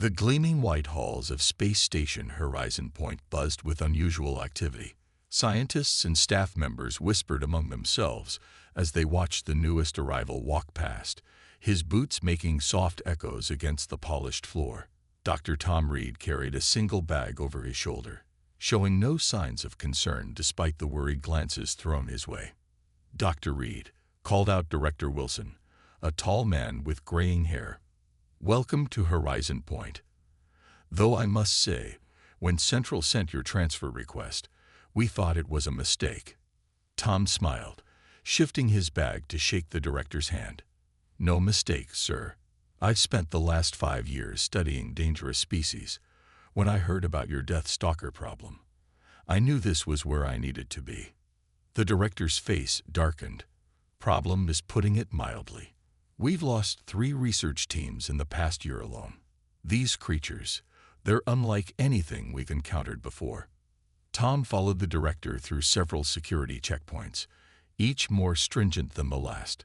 The gleaming white halls of Space Station Horizon Point buzzed with unusual activity. Scientists and staff members whispered among themselves as they watched the newest arrival walk past, his boots making soft echoes against the polished floor. Dr. Tom Reed carried a single bag over his shoulder, showing no signs of concern despite the worried glances thrown his way. "Dr. Reed," called out Director Wilson, a tall man with graying hair. "Welcome to Horizon Point. Though I must say, when Central sent your transfer request, we thought it was a mistake." Tom smiled, shifting his bag to shake the director's hand. "No mistake, sir. I've spent the last 5 years studying dangerous species. When I heard about your Death Stalker problem, I knew this was where I needed to be." The director's face darkened. "Problem is putting it mildly. We've lost 3 research teams in the past year alone. These creatures, they're unlike anything we've encountered before." Tom followed the director through several security checkpoints, each more stringent than the last.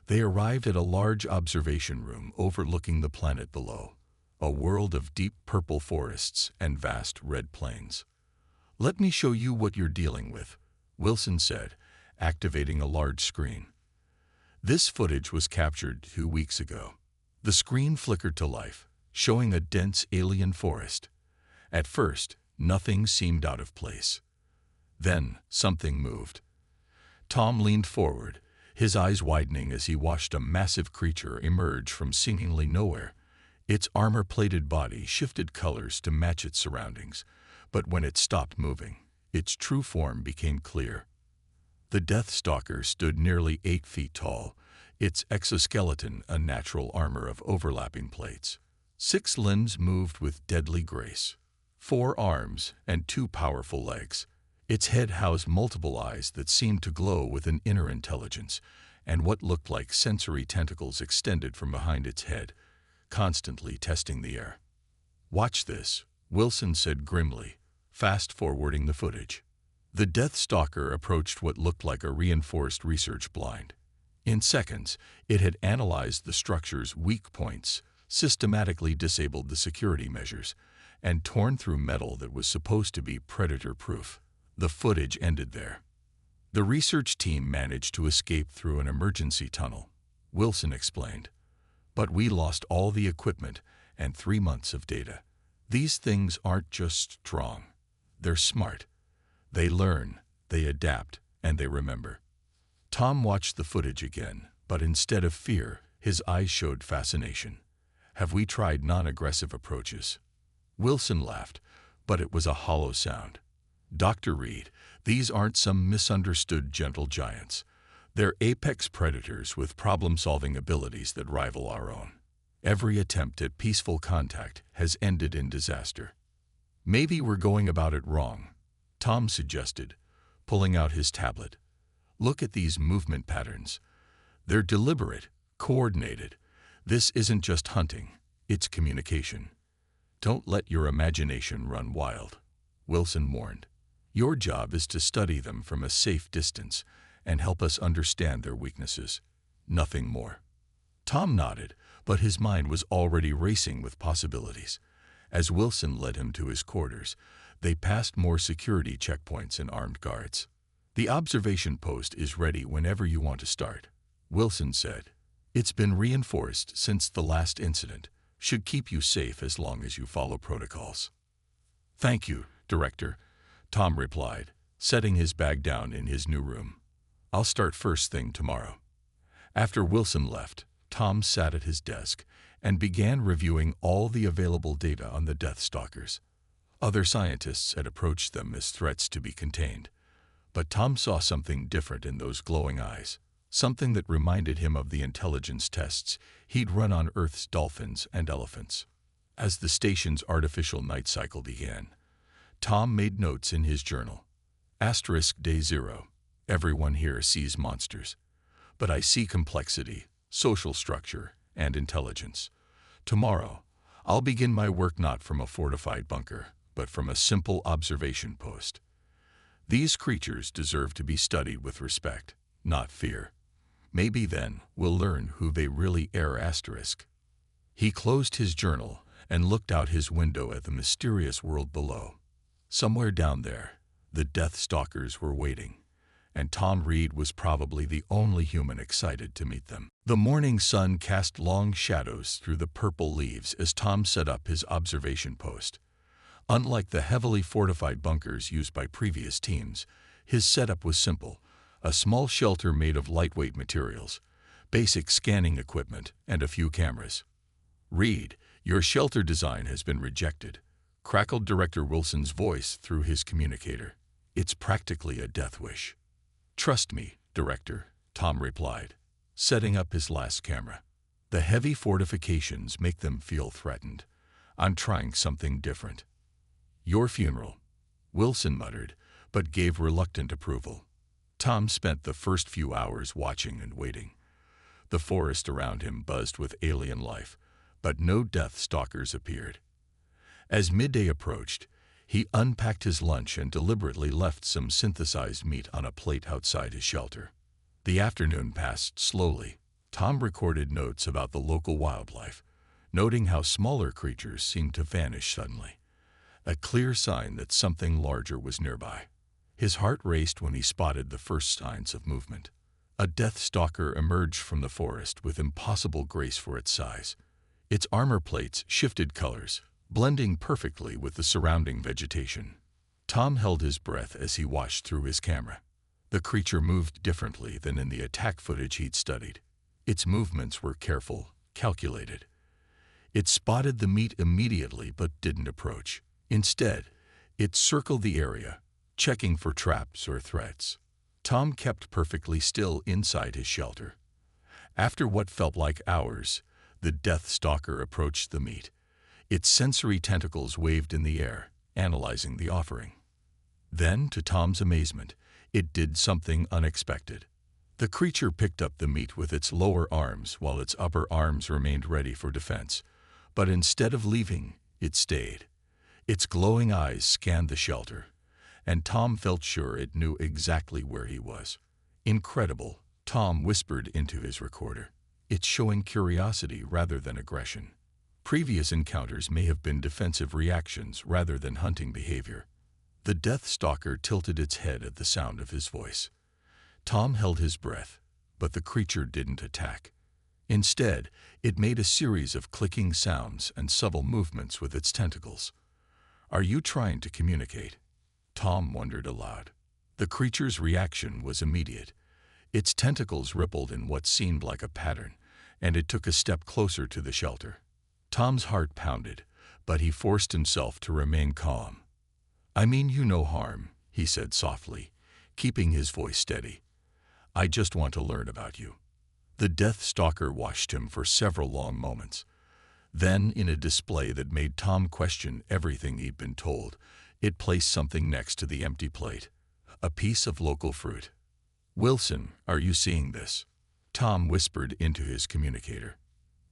They arrived at a large observation room overlooking the planet below, a world of deep purple forests and vast red plains. "Let me show you what you're dealing with," Wilson said, activating a large screen. This footage was captured 2 weeks ago. The screen flickered to life, showing a dense alien forest. At first, nothing seemed out of place. Then, something moved. Tom leaned forward, his eyes widening as he watched a massive creature emerge from seemingly nowhere. Its armor-plated body shifted colors to match its surroundings, but when it stopped moving, its true form became clear. The Death Stalker stood nearly 8 feet tall, its exoskeleton a natural armor of overlapping plates. 6 limbs moved with deadly grace, 4 arms and 2 powerful legs. Its head housed multiple eyes that seemed to glow with an inner intelligence, and what looked like sensory tentacles extended from behind its head, constantly testing the air. "Watch this," Wilson said grimly, fast-forwarding the footage. The Death Stalker approached what looked like a reinforced research blind. In seconds, it had analyzed the structure's weak points, systematically disabled the security measures, and torn through metal that was supposed to be predator-proof. The footage ended there. "The research team managed to escape through an emergency tunnel," Wilson explained. "But we lost all the equipment and 3 months of data. These things aren't just strong. They're smart. They learn, they adapt, and they remember." Tom watched the footage again, but instead of fear, his eyes showed fascination. "Have we tried non-aggressive approaches?" Wilson laughed, but it was a hollow sound. "Dr. Reed, these aren't some misunderstood gentle giants. They're apex predators with problem-solving abilities that rival our own. Every attempt at peaceful contact has ended in disaster." "Maybe we're going about it wrong," Tom suggested, pulling out his tablet. "Look at these movement patterns. They're deliberate, coordinated. This isn't just hunting, it's communication." "Don't let your imagination run wild," Wilson warned. "Your job is to study them from a safe distance and help us understand their weaknesses. Nothing more." Tom nodded, but his mind was already racing with possibilities. As Wilson led him to his quarters, they passed more security checkpoints and armed guards. "The observation post is ready whenever you want to start," Wilson said. "It's been reinforced since the last incident. Should keep you safe as long as you follow protocols." "Thank you, Director," Tom replied, setting his bag down in his new room. "I'll start first thing tomorrow." After Wilson left, Tom sat at his desk and began reviewing all the available data on the Death Stalkers. Other scientists had approached them as threats to be contained, but Tom saw something different in those glowing eyes, something that reminded him of the intelligence tests he'd run on Earth's dolphins and elephants. As the station's artificial night cycle began, Tom made notes in his journal. *Day 0. Everyone here sees monsters, but I see complexity, social structure, and intelligence. Tomorrow, I'll begin my work not from a fortified bunker, but from a simple observation post. These creatures deserve to be studied with respect, not fear. Maybe then we'll learn who they really are. He closed his journal and looked out his window at the mysterious world below. Somewhere down there, the Death Stalkers were waiting, and Tom Reed was probably the only human excited to meet them. The morning sun cast long shadows through the purple leaves as Tom set up his observation post. Unlike the heavily fortified bunkers used by previous teams, his setup was simple: a small shelter made of lightweight materials, basic scanning equipment, and a few cameras. "Reed, your shelter design has been rejected," crackled Director Wilson's voice through his communicator. "It's practically a death wish." "Trust me, Director," Tom replied, setting up his last camera. "The heavy fortifications make them feel threatened. I'm trying something different." "Your funeral," Wilson muttered, but gave reluctant approval. Tom spent the first few hours watching and waiting. The forest around him buzzed with alien life, but no Death Stalkers appeared. As midday approached, he unpacked his lunch and deliberately left some synthesized meat on a plate outside his shelter. The afternoon passed slowly. Tom recorded notes about the local wildlife, noting how smaller creatures seemed to vanish suddenly, a clear sign that something larger was nearby. His heart raced when he spotted the first signs of movement. A Death Stalker emerged from the forest with impossible grace for its size. Its armor plates shifted colors, blending perfectly with the surrounding vegetation. Tom held his breath as he watched through his camera. The creature moved differently than in the attack footage he'd studied. Its movements were careful, calculated. It spotted the meat immediately but didn't approach. Instead, it circled the area, checking for traps or threats. Tom kept perfectly still inside his shelter. After what felt like hours, the Death Stalker approached the meat. Its sensory tentacles waved in the air, analyzing the offering. Then, to Tom's amazement, it did something unexpected. The creature picked up the meat with its lower arms while its upper arms remained ready for defense. But instead of leaving, it stayed. Its glowing eyes scanned the shelter, and Tom felt sure it knew exactly where he was. "Incredible," Tom whispered into his recorder. "It's showing curiosity rather than aggression. Previous encounters may have been defensive reactions rather than hunting behavior." The Death Stalker tilted its head at the sound of his voice. Tom held his breath, but the creature didn't attack. Instead, it made a series of clicking sounds and subtle movements with its tentacles. "Are you trying to communicate?" Tom wondered aloud. The creature's reaction was immediate. Its tentacles rippled in what seemed like a pattern, and it took a step closer to the shelter. Tom's heart pounded, but he forced himself to remain calm. "I mean you no harm," he said softly, keeping his voice steady. "I just want to learn about you." The Death Stalker watched him for several long moments. Then, in a display that made Tom question everything he'd been told, it placed something next to the empty plate, a piece of local fruit. "Wilson, are you seeing this?" Tom whispered into his communicator.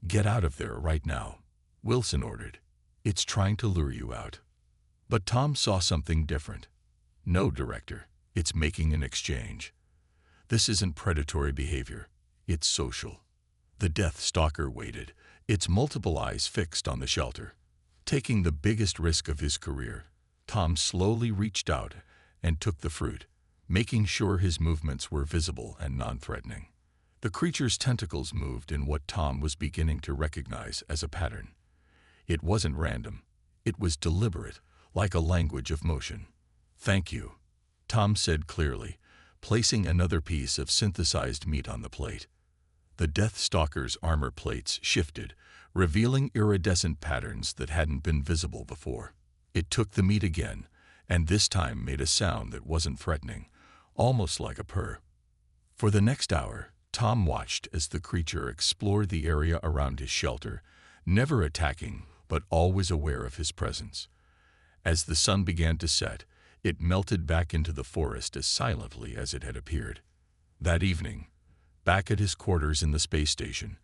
"Get out of there right now," Wilson ordered. "It's trying to lure you out." But Tom saw something different. "No, Director, it's making an exchange. This isn't predatory behavior, it's social." The Death Stalker waited, its multiple eyes fixed on the shelter. Taking the biggest risk of his career, Tom slowly reached out and took the fruit, making sure his movements were visible and non-threatening. The creature's tentacles moved in what Tom was beginning to recognize as a pattern. It wasn't random. It was deliberate, like a language of motion. "Thank you," Tom said clearly, placing another piece of synthesized meat on the plate. The Death Stalker's armor plates shifted, revealing iridescent patterns that hadn't been visible before. It took the meat again, and this time made a sound that wasn't threatening, almost like a purr. For the next hour, Tom watched as the creature explored the area around his shelter, never attacking, but always aware of his presence. As the sun began to set, it melted back into the forest as silently as it had appeared. That evening, back at his quarters in the space station,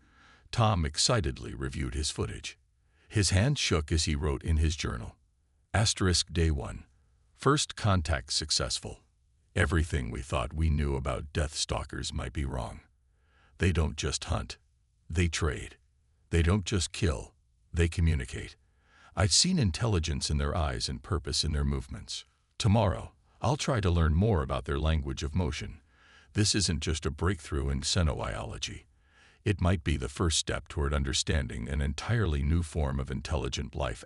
Tom excitedly reviewed his footage. His hand shook as he wrote in his journal. Day 1. First contact successful. Everything we thought we knew about Death Stalkers might be wrong. They don't just hunt. They trade. They don't just kill. They communicate. I've seen intelligence in their eyes and purpose in their movements. Tomorrow, I'll try to learn more about their language of motion. This isn't just a breakthrough in xenobiology. It might be the first step toward understanding an entirely new form of intelligent life.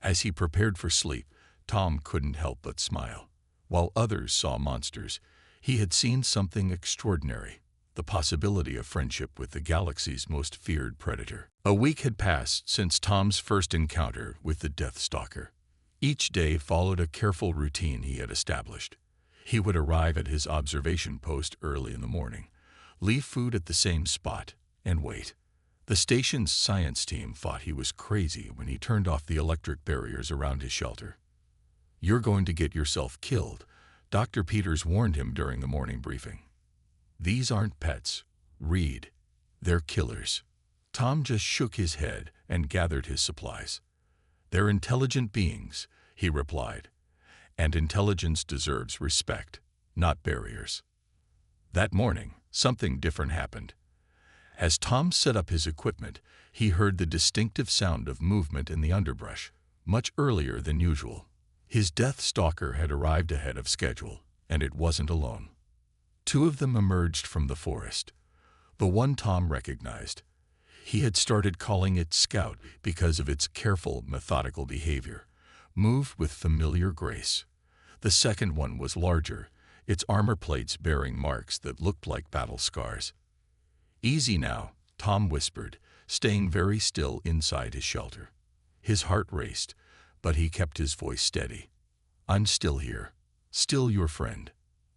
As he prepared for sleep, Tom couldn't help but smile. While others saw monsters, he had seen something extraordinary, the possibility of friendship with the galaxy's most feared predator. A week had passed since Tom's first encounter with the Death Stalker. Each day followed a careful routine he had established. He would arrive at his observation post early in the morning, leave food at the same spot, and wait. The station's science team thought he was crazy when he turned off the electric barriers around his shelter. "You're going to get yourself killed," Dr. Peters warned him during the morning briefing. "These aren't pets. Read. They're killers." Tom just shook his head and gathered his supplies. "They're intelligent beings," he replied, "and intelligence deserves respect, not barriers." That morning, something different happened. As Tom set up his equipment, he heard the distinctive sound of movement in the underbrush, much earlier than usual. His Death Stalker had arrived ahead of schedule, and it wasn't alone. Two of them emerged from the forest. The one Tom recognized. He had started calling it Scout because of its careful, methodical behavior, moved with familiar grace. The second one was larger, its armor plates bearing marks that looked like battle scars. "Easy now," Tom whispered, staying very still inside his shelter. His heart raced, but he kept his voice steady. "I'm still here, still your friend."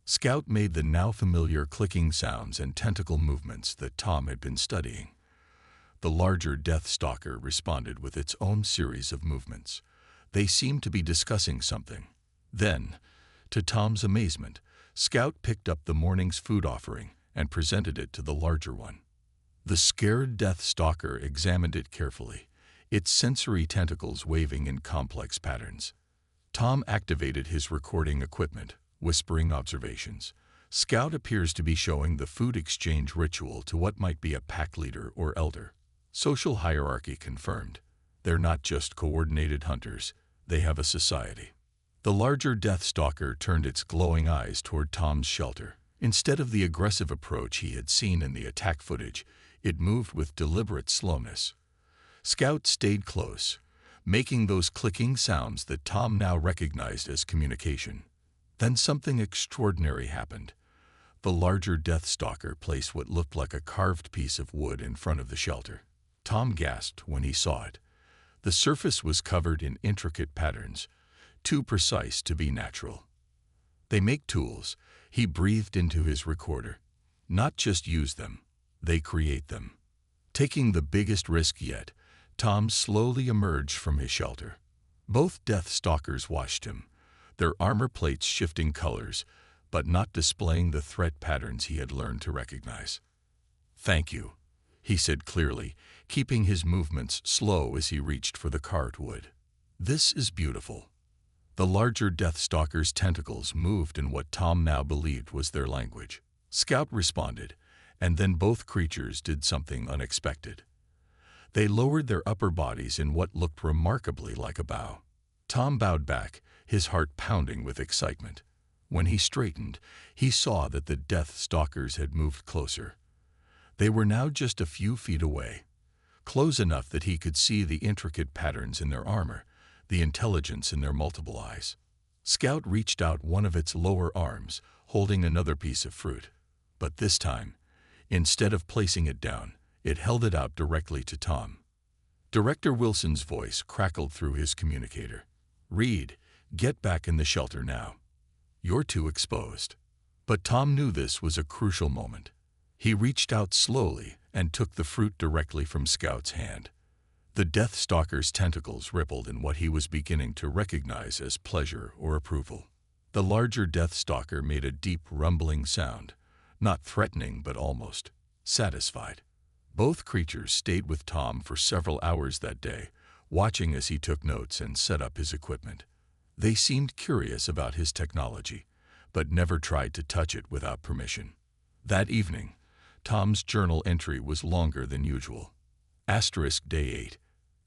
Scout made the now familiar clicking sounds and tentacle movements that Tom had been studying. The larger Death Stalker responded with its own series of movements. They seemed to be discussing something. Then, to Tom's amazement, Scout picked up the morning's food offering and presented it to the larger one. The scared Death Stalker examined it carefully, its sensory tentacles waving in complex patterns. Tom activated his recording equipment, whispering observations. "Scout appears to be showing the food exchange ritual to what might be a pack leader or elder. Social hierarchy confirmed. They're not just coordinated hunters, they have a society." The larger Death Stalker turned its glowing eyes toward Tom's shelter. Instead of the aggressive approach he had seen in the attack footage, it moved with deliberate slowness. Scout stayed close, making those clicking sounds that Tom now recognized as communication. Then something extraordinary happened. The larger Death Stalker placed what looked like a carved piece of wood in front of the shelter. Tom gasped when he saw it. The surface was covered in intricate patterns, too precise to be natural. "They make tools," he breathed into his recorder. "Not just use them, they create them." Taking the biggest risk yet, Tom slowly emerged from his shelter. Both Death Stalkers watched him, their armor plates shifting colors, but not displaying the threat patterns he had learned to recognize. "Thank you," he said clearly, keeping his movements slow as he reached for the carved wood. "This is beautiful." The larger Death Stalker's tentacles moved in what Tom now believed was their language. Scout responded, and then both creatures did something unexpected. They lowered their upper bodies in what looked remarkably like a bow. Tom bowed back, his heart pounding with excitement. When he straightened, he saw that the Death Stalkers had moved closer. They were now just a few feet away, close enough that he could see the intricate patterns in their armor, the intelligence in their multiple eyes. Scout reached out one of its lower arms, holding another piece of fruit. But this time, instead of placing it down, it held it out directly to Tom. Director Wilson's voice crackled through his communicator. "Reed, get back in the shelter now. You're too exposed." But Tom knew this was a crucial moment. He reached out slowly and took the fruit directly from Scout's hand. The Death Stalker's tentacles rippled in what he was beginning to recognize as pleasure or approval. The larger Death Stalker made a deep rumbling sound, not threatening but almost satisfied. Both creatures stayed with Tom for several hours that day, watching as he took notes and set up his equipment. They seemed curious about his technology, but never tried to touch it without permission. That evening, Tom's journal entry was longer than usual. Day 8.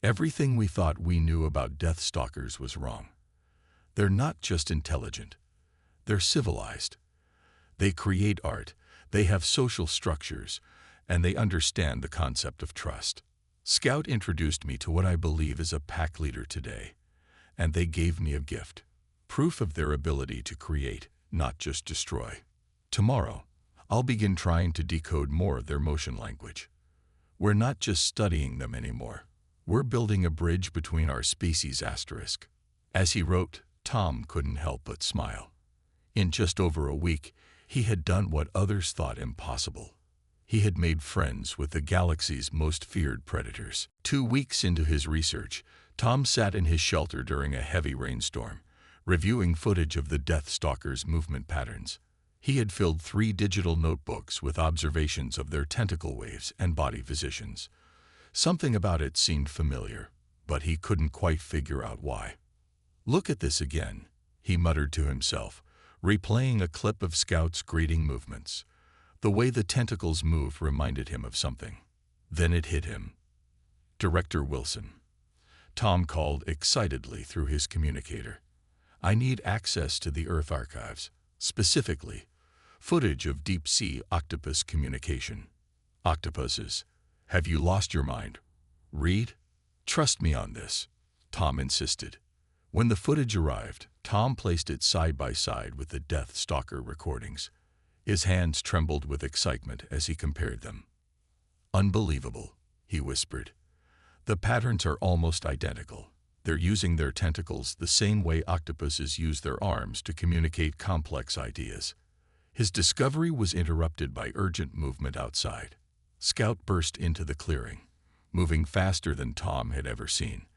Everything we thought we knew about Death Stalkers was wrong. They're not just intelligent. They're civilized. They create art, they have social structures, and they understand the concept of trust. Scout introduced me to what I believe is a pack leader today, and they gave me a gift. Proof of their ability to create, not just destroy. Tomorrow, I'll begin trying to decode more of their motion language. We're not just studying them anymore. We're building a bridge between our species. Asterisk. As he wrote, Tom couldn't help but smile. In just over a week, he had done what others thought impossible. He had made friends with the galaxy's most feared predators. 2 weeks into his research, Tom sat in his shelter during a heavy rainstorm, reviewing footage of the Death Stalkers' movement patterns. He had filled 3 digital notebooks with observations of their tentacle waves and body positions. Something about it seemed familiar, but he couldn't quite figure out why. "Look at this again," he muttered to himself, replaying a clip of Scout's greeting movements. The way the tentacles moved reminded him of something. Then it hit him. "Director Wilson." Tom called excitedly through his communicator. "I need access to the Earth archives, specifically footage of deep-sea octopus communication." "Octopuses? Have you lost your mind? Reed? Trust me on this," Tom insisted. When the footage arrived, Tom placed it side by side with the Death Stalker recordings. His hands trembled with excitement as he compared them. "Unbelievable," he whispered. "The patterns are almost identical. They're using their tentacles the same way octopuses use their arms to communicate complex ideas." His discovery was interrupted by urgent movement outside. Scout burst into the clearing, moving faster than Tom had ever seen.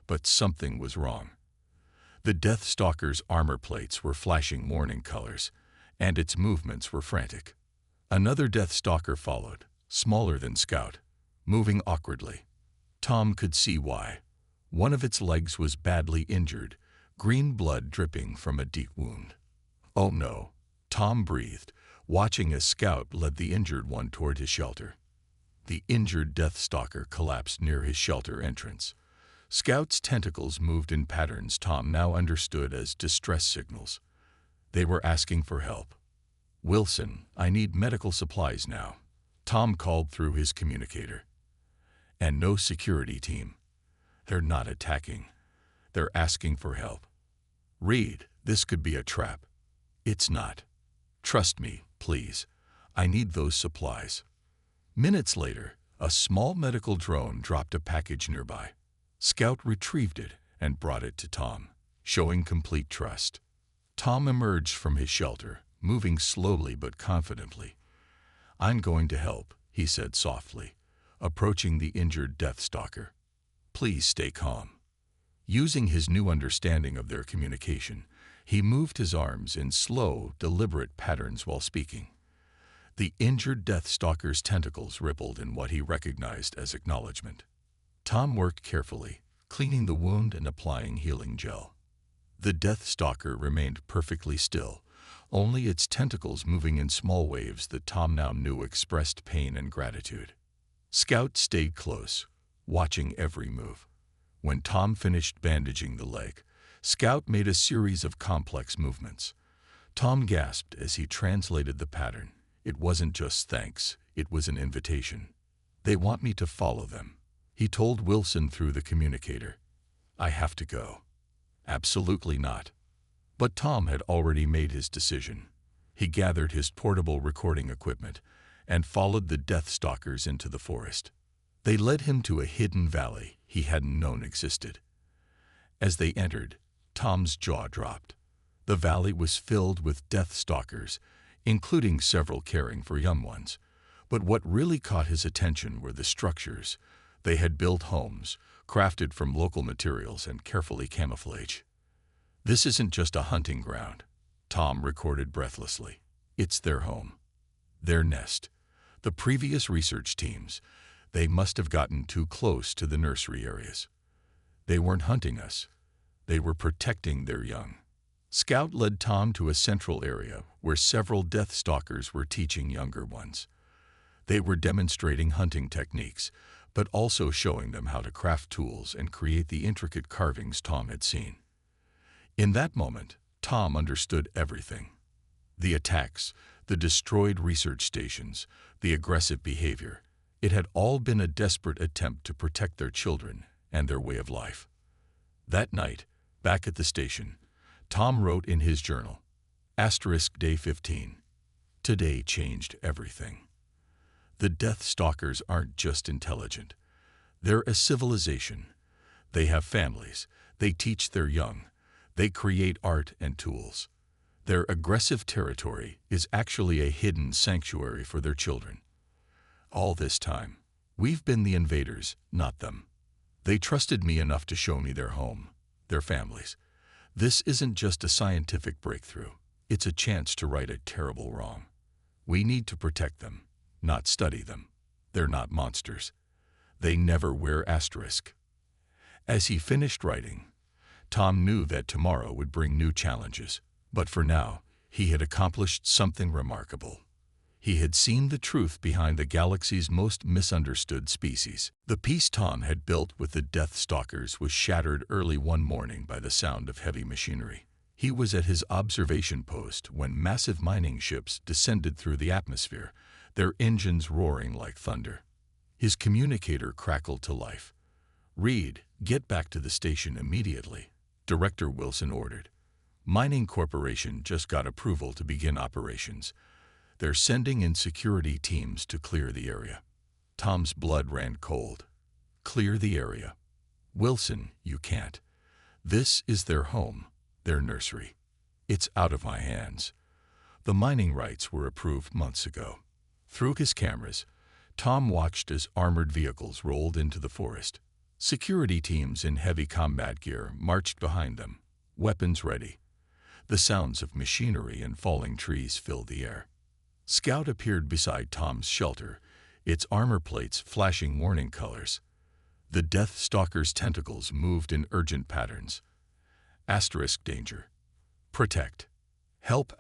But something was wrong. The Death Stalker's armor plates were flashing warning colors, and its movements were frantic. Another Death Stalker followed, smaller than Scout, moving awkwardly. Tom could see why. One of its legs was badly injured, green blood dripping from a deep wound. "Oh no," Tom breathed, watching as Scout led the injured one toward his shelter. The injured Death Stalker collapsed near his shelter entrance. Scout's tentacles moved in patterns Tom now understood as distress signals. They were asking for help. "Wilson, I need medical supplies now," Tom called through his communicator. "And no security team. They're not attacking. They're asking for help." "Reed, this could be a trap." "It's not. Trust me, please. I need those supplies." Minutes later, a small medical drone dropped a package nearby. Scout retrieved it and brought it to Tom, showing complete trust. Tom emerged from his shelter, moving slowly but confidently. "I'm going to help," he said softly, approaching the injured Death Stalker. "Please stay calm." Using his new understanding of their communication, he moved his arms in slow, deliberate patterns while speaking. The injured Death Stalker's tentacles rippled in what he recognized as acknowledgement. Tom worked carefully, cleaning the wound and applying healing gel. The Death Stalker remained perfectly still, only its tentacles moving in small waves that Tom now knew expressed pain and gratitude. Scout stayed close, watching every move. When Tom finished bandaging the leg, Scout made a series of complex movements. Tom gasped as he translated the pattern. It wasn't just thanks, it was an invitation. "They want me to follow them," he told Wilson through the communicator. "I have to go." "Absolutely not." But Tom had already made his decision. He gathered his portable recording equipment and followed the Death Stalkers into the forest. They led him to a hidden valley he hadn't known existed. As they entered, Tom's jaw dropped. The valley was filled with Death Stalkers, including several caring for young ones. But what really caught his attention were the structures. They had built homes, crafted from local materials and carefully camouflaged. "This isn't just a hunting ground," Tom recorded breathlessly. "It's their home. Their nest." The previous research teams, they must have gotten too close to the nursery areas. They weren't hunting us. They were protecting their young. Scout led Tom to a central area where several Death Stalkers were teaching younger ones. They were demonstrating hunting techniques, but also showing them how to craft tools and create the intricate carvings Tom had seen. In that moment, Tom understood everything. The attacks, the destroyed research stations, the aggressive behavior. It had all been a desperate attempt to protect their children and their way of life. That night, back at the station, Tom wrote in his journal, *Day 15. Today changed everything. The Death Stalkers aren't just intelligent. They're a civilization. They have families. They teach their young. They create art and tools. Their aggressive territory is actually a hidden sanctuary for their children. All this time, we've been the invaders, not them. They trusted me enough to show me their home, their families. This isn't just a scientific breakthrough. It's a chance to right a terrible wrong. We need to protect them, not study them. They're not monsters. They never wear asterisk. As he finished writing, Tom knew that tomorrow would bring new challenges. But for now, he had accomplished something remarkable. He had seen the truth behind the galaxy's most misunderstood species. The peace Tom had built with the Death Stalkers was shattered early one morning by the sound of heavy machinery. He was at his observation post when massive mining ships descended through the atmosphere, their engines roaring like thunder. His communicator crackled to life. "Reed, get back to the station immediately," Director Wilson ordered. "Mining Corporation just got approval to begin operations. They're sending in security teams to clear the area." Tom's blood ran cold. Clear the area? Wilson, you can't. This is their home, their nursery. It's out of my hands. The mining rights were approved months ago. Through his cameras, Tom watched as armored vehicles rolled into the forest. Security teams in heavy combat gear marched behind them, weapons ready. The sounds of machinery and falling trees filled the air. Scout appeared beside Tom's shelter, its armor plates flashing warning colors. The Death Stalker's tentacles moved in urgent patterns. *Danger. Protect. Help.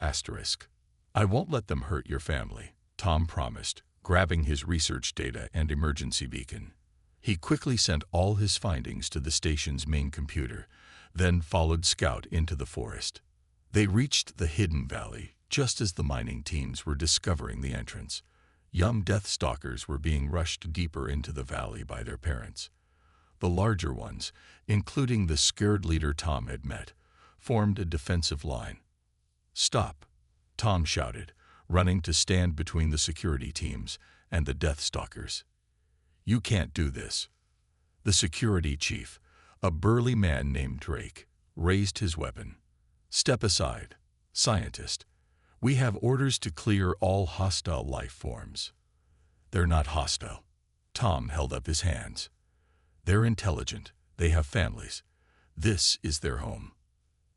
I won't let them hurt your family," Tom promised, grabbing his research data and emergency beacon. He quickly sent all his findings to the station's main computer, then followed Scout into the forest. They reached the hidden valley just as the mining teams were discovering the entrance. Young Death Stalkers were being rushed deeper into the valley by their parents. The larger ones, including the scared leader Tom had met, formed a defensive line. "Stop," Tom shouted, running to stand between the security teams and the Death Stalkers. "You can't do this." The security chief, a burly man named Drake, raised his weapon. "Step aside, scientist. We have orders to clear all hostile life forms." "They're not hostile." Tom held up his hands. "They're intelligent. They have families. This is their home."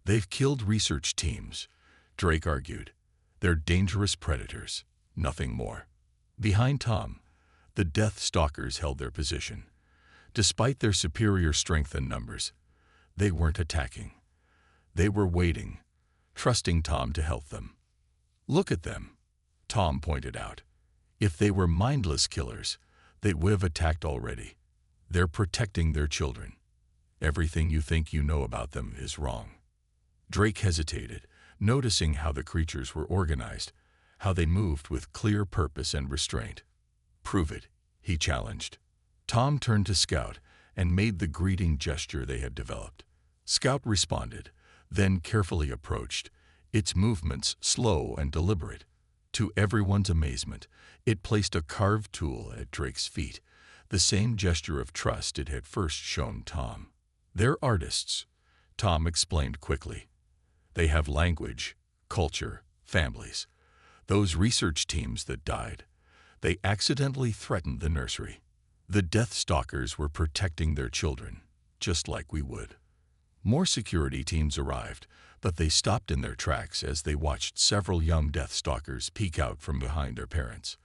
"They've killed research teams," Drake argued. "They're dangerous predators, nothing more." Behind Tom, the Death Stalkers held their position. Despite their superior strength and numbers, they weren't attacking. They were waiting, trusting Tom to help them. "Look at them," Tom pointed out. "If they were mindless killers, they would have attacked already. They're protecting their children. Everything you think you know about them is wrong." Drake hesitated, noticing how the creatures were organized, how they moved with clear purpose and restraint. "Prove it," he challenged. Tom turned to Scout and made the greeting gesture they had developed. Scout responded, then carefully approached, its movements slow and deliberate. To everyone's amazement, it placed a carved tool at Drake's feet, the same gesture of trust it had first shown Tom. "They're artists," Tom explained quickly. "They have language, culture, families. Those research teams that died, they accidentally threatened the nursery. The Death Stalkers were protecting their children, just like we would." More security teams arrived, but they stopped in their tracks as they watched several young Death Stalkers peek out from behind their parents.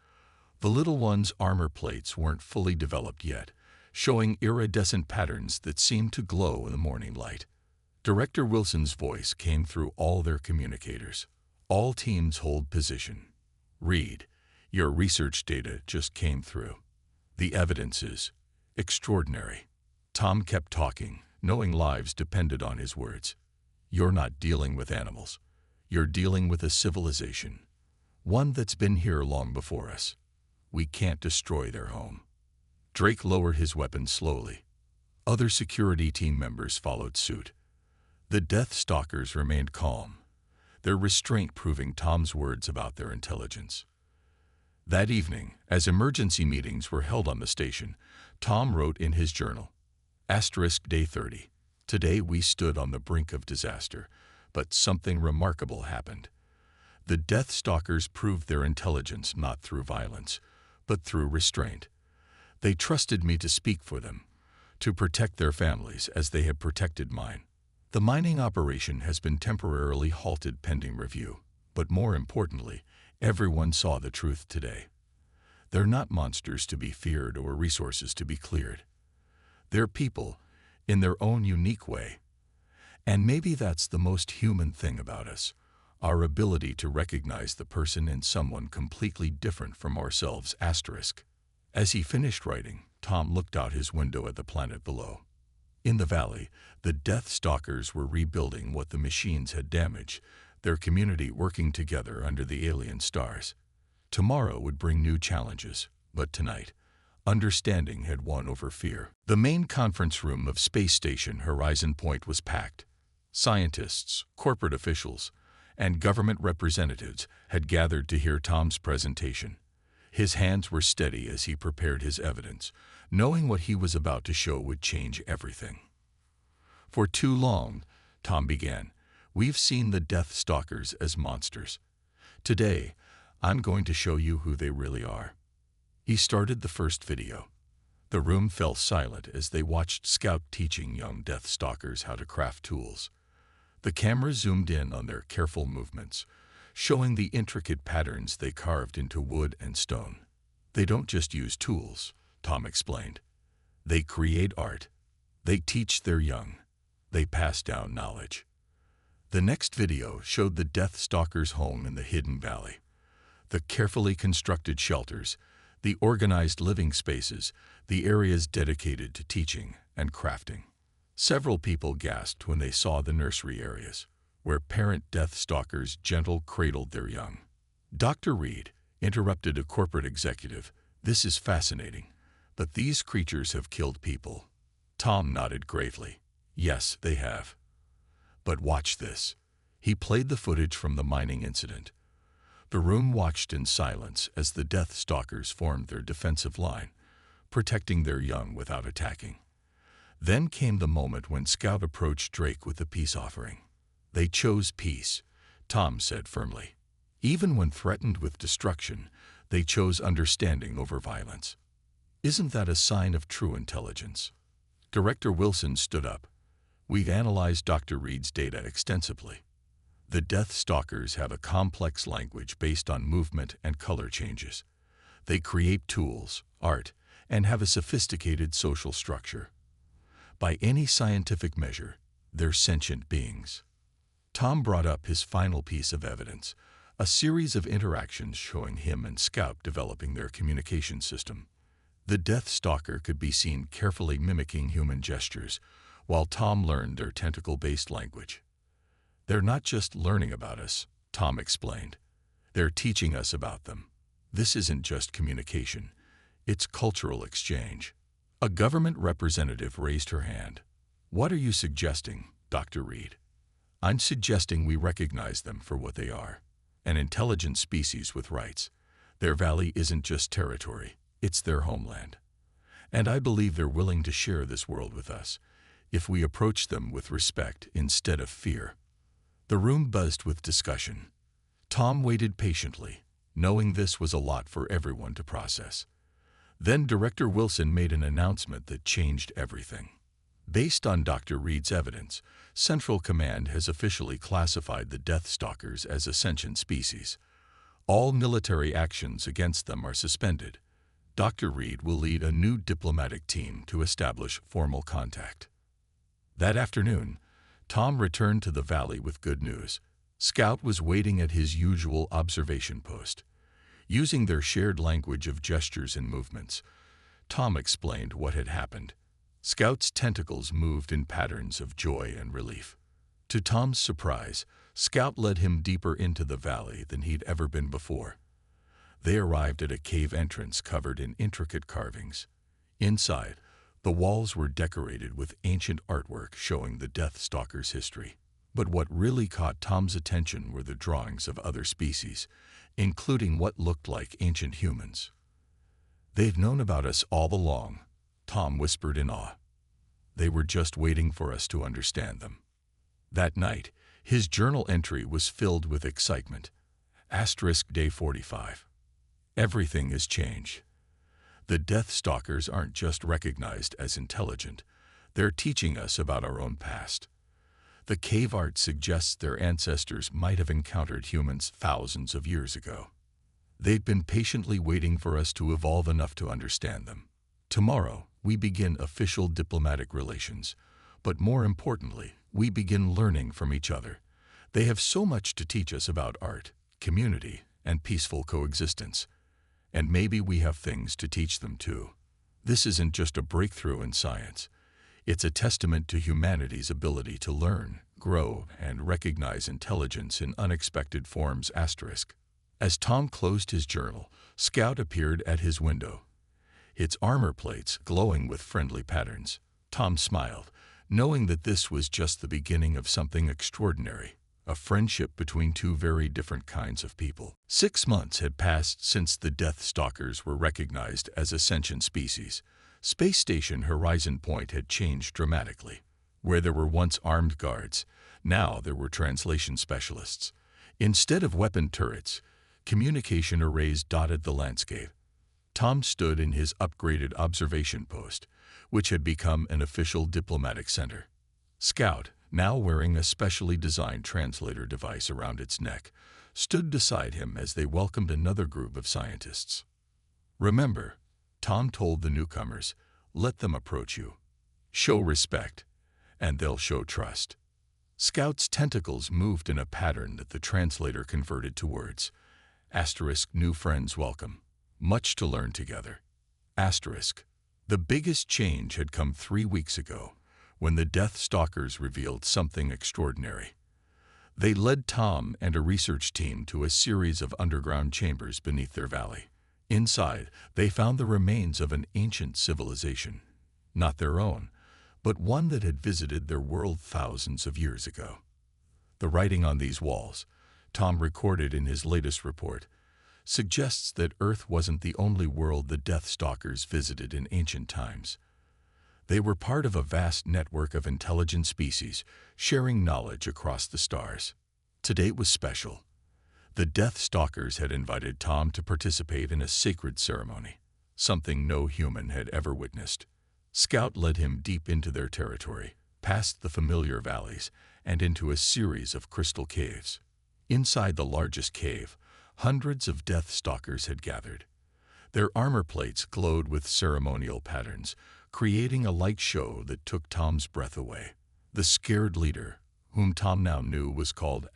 The little ones' armor plates weren't fully developed yet, showing iridescent patterns that seemed to glow in the morning light. Director Wilson's voice came through all their communicators. "All teams hold position. Reed, your research data just came through. The evidence is Extraordinary. Tom kept talking, knowing lives depended on his words. You're not dealing with animals. You're dealing with a civilization. One that's been here long before us. We can't destroy their home. Drake lowered his weapon slowly. Other security team members followed suit. The Death Stalkers remained calm, their restraint proving Tom's words about their intelligence. That evening, as emergency meetings were held on the station, Tom wrote in his journal, *Day 30. Today we stood on the brink of disaster, but something remarkable happened. The Death Stalkers proved their intelligence not through violence, but through restraint. They trusted me to speak for them, to protect their families as they have protected mine. The mining operation has been temporarily halted pending review, but more importantly, everyone saw the truth today. They're not monsters to be feared or resources to be cleared. They're people, in their own unique way. And maybe that's the most human thing about us, our ability to recognize the person in someone completely different from ourselves. *. As he finished writing, Tom looked out his window at the planet below. In the valley, the Death Stalkers were rebuilding what the machines had damaged, their community working together under the alien stars. Tomorrow would bring new challenges, but tonight, understanding had won over fear. The main conference room of Space Station Horizon Point was packed. Scientists, corporate officials, and government representatives had gathered to hear Tom's presentation. His hands were steady as he prepared his evidence, knowing what he was about to show would change everything. For too long, Tom began, we've seen the Death Stalkers as monsters. Today, I'm going to show you who they really are. He started the first video. The room fell silent as they watched Scout teaching young Death Stalkers how to craft tools. The camera zoomed in on their careful movements, showing the intricate patterns they carved into wood and stone. They don't just use tools, Tom explained. They create art. They teach their young. They pass down knowledge. The next video showed the Death Stalkers' home in the hidden valley. The carefully constructed shelters, the organized living spaces, the areas dedicated to teaching and crafting. Several people gasped when they saw the nursery areas, where parent Death Stalkers gentle cradled their young. Dr. Reed interrupted a corporate executive. This is fascinating, but these creatures have killed people. Tom nodded gravely. Yes, they have. But watch this. He played the footage from the mining incident. The room watched in silence as the Death Stalkers formed their defensive line, protecting their young without attacking. Then came the moment when Scout approached Drake with a peace offering. They chose peace, Tom said firmly. Even when threatened with destruction, they chose understanding over violence. Isn't that a sign of true intelligence? Director Wilson stood up. We've analyzed Dr. Reed's data extensively. The Death Stalkers have a complex language based on movement and color changes. They create tools, art, and have a sophisticated social structure. By any scientific measure, they're sentient beings. Tom brought up his final piece of evidence, a series of interactions showing him and Scout developing their communication system. The Death Stalker could be seen carefully mimicking human gestures, while Tom learned their tentacle-based language. They're not just learning about us, Tom explained. They're teaching us about them. This isn't just communication, it's cultural exchange. A government representative raised her hand. What are you suggesting, Dr. Reed? I'm suggesting we recognize them for what they are, an intelligent species with rights. Their valley isn't just territory, it's their homeland. And I believe they're willing to share this world with us, if we approach them with respect instead of fear. The room buzzed with discussion. Tom waited patiently, knowing this was a lot for everyone to process. Then Director Wilson made an announcement that changed everything. Based on Dr. Reed's evidence, Central Command has officially classified the Death Stalkers as a sentient species. All military actions against them are suspended. Dr. Reed will lead a new diplomatic team to establish formal contact. That afternoon, Tom returned to the valley with good news. Scout was waiting at his usual observation post. Using their shared language of gestures and movements, Tom explained what had happened. Scout's tentacles moved in patterns of joy and relief. To Tom's surprise, Scout led him deeper into the valley than he'd ever been before. They arrived at a cave entrance covered in intricate carvings. Inside, the walls were decorated with ancient artwork showing the Death Stalker's history. But what really caught Tom's attention were the drawings of other species, including what looked like ancient humans. "They've known about us all along," Tom whispered in awe. "They were just waiting for us to understand them." That night, his journal entry was filled with excitement. Day 45. Everything has changed. The Death Stalkers aren't just recognized as intelligent, they're teaching us about our own past. The cave art suggests their ancestors might have encountered humans thousands of years ago. They've been patiently waiting for us to evolve enough to understand them. Tomorrow, we begin official diplomatic relations, but more importantly, we begin learning from each other. They have so much to teach us about art, community, and peaceful coexistence. And maybe we have things to teach them too. This isn't just a breakthrough in science. It's a testament to humanity's ability to learn, grow, and recognize intelligence in unexpected forms. As Tom closed his journal, Scout appeared at his window, its armor plates glowing with friendly patterns. Tom smiled, knowing that this was just the beginning of something extraordinary, a friendship between two very different kinds of people. 6 months had passed since the Death Stalkers were recognized as a sentient species. Space Station Horizon Point had changed dramatically. Where there were once armed guards, now there were translation specialists. Instead of weapon turrets, communication arrays dotted the landscape. Tom stood in his upgraded observation post, which had become an official diplomatic center. Scout, now wearing a specially designed translator device around its neck, stood beside him as they welcomed another group of scientists. "Remember," Tom told the newcomers, "let them approach you. Show respect, and they'll show trust." Scout's tentacles moved in a pattern that the translator converted to words. New friends welcome. Much to learn together. The biggest change had come 3 weeks ago, when the Death Stalkers revealed something extraordinary. They led Tom and a research team to a series of underground chambers beneath their valley. Inside, they found the remains of an ancient civilization. Not their own, but one that had visited their world thousands of years ago. The writing on these walls, Tom recorded in his latest report, suggests that Earth wasn't the only world the Death Stalkers visited in ancient times. They were part of a vast network of intelligent species, sharing knowledge across the stars. Today was special. The Death Stalkers had invited Tom to participate in a sacred ceremony, something no human had ever witnessed. Scout led him deep into their territory, past the familiar valleys, and into a series of crystal caves. Inside the largest cave, hundreds of Death Stalkers had gathered. Their armor plates glowed with ceremonial patterns, creating a light show that took Tom's breath away. The scared leader, whom Tom now knew was called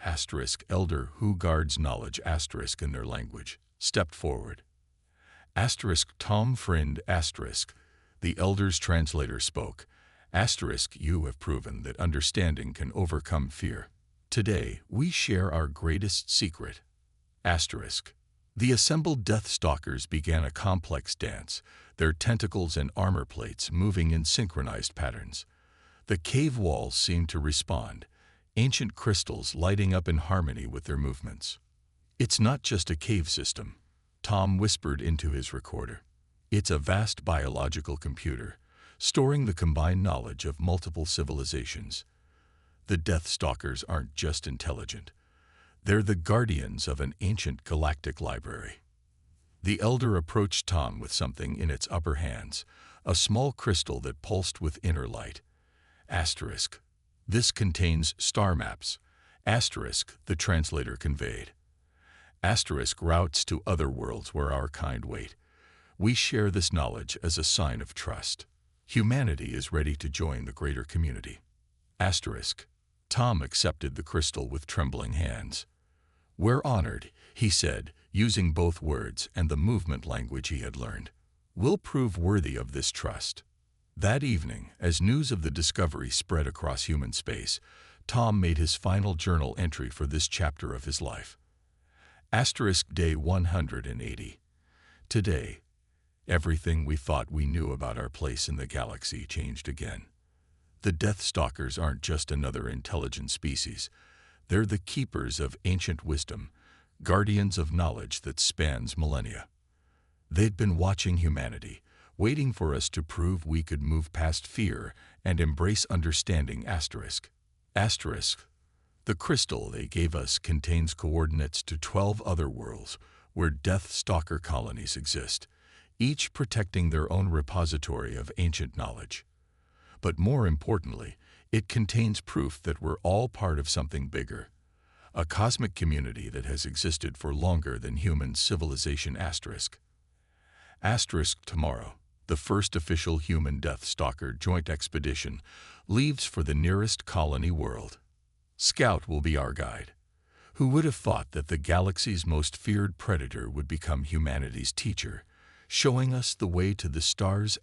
Elder, who guards knowledge in their language, stepped forward. Tom friend the Elder's translator spoke. You have proven that understanding can overcome fear. Today, we share our greatest secret. The assembled Death Stalkers began a complex dance, their tentacles and armor plates moving in synchronized patterns. The cave walls seemed to respond, ancient crystals lighting up in harmony with their movements. "It's not just a cave system," Tom whispered into his recorder. "It's a vast biological computer, storing the combined knowledge of multiple civilizations. The Death Stalkers aren't just intelligent. They're the guardians of an ancient galactic library." The Elder approached Tom with something in its upper hands, a small crystal that pulsed with inner light. This contains star maps. The translator conveyed. Routes to other worlds where our kind wait. We share this knowledge as a sign of trust. Humanity is ready to join the greater community. Tom accepted the crystal with trembling hands. "We're honored," he said, using both words and the movement language he had learned. We'll prove worthy of this trust. That evening, as news of the discovery spread across human space, Tom made his final journal entry for this chapter of his life. Day 180. Today, everything we thought we knew about our place in the galaxy changed again. The Death Stalkers aren't just another intelligent species. They're the keepers of ancient wisdom, guardians of knowledge that spans millennia. They'd been watching humanity, waiting for us to prove we could move past fear and embrace understanding. The crystal they gave us contains coordinates to 12 other worlds where Death Stalker colonies exist, each protecting their own repository of ancient knowledge. But more importantly, it contains proof that we're all part of something bigger, a cosmic community that has existed for longer than human civilization. Tomorrow, the first official human Death Stalker joint expedition leaves for the nearest colony world. Scout will be our guide. Who would have thought that the galaxy's most feared predator would become humanity's teacher, showing us the way to the stars?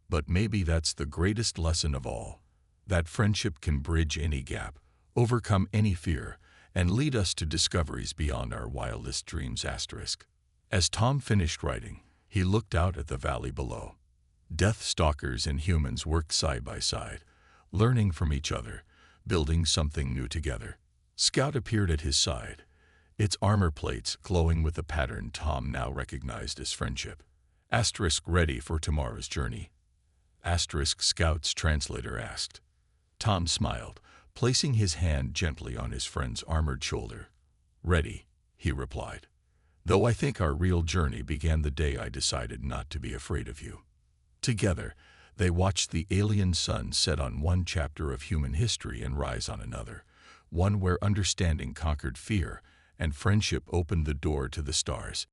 But maybe that's the greatest lesson of all, that friendship can bridge any gap, overcome any fear, and lead us to discoveries beyond our wildest dreams. As Tom finished writing, he looked out at the valley below. Death Stalkers and humans worked side by side, learning from each other, building something new together. Scout appeared at his side, its armor plates glowing with a pattern Tom now recognized as friendship. Ready for tomorrow's journey? Scout's translator asked. Tom smiled, placing his hand gently on his friend's armored shoulder. Ready, he replied. Though I think our real journey began the day I decided not to be afraid of you. Together, they watched the alien sun set on one chapter of human history and rise on another, one where understanding conquered fear and friendship opened the door to the stars.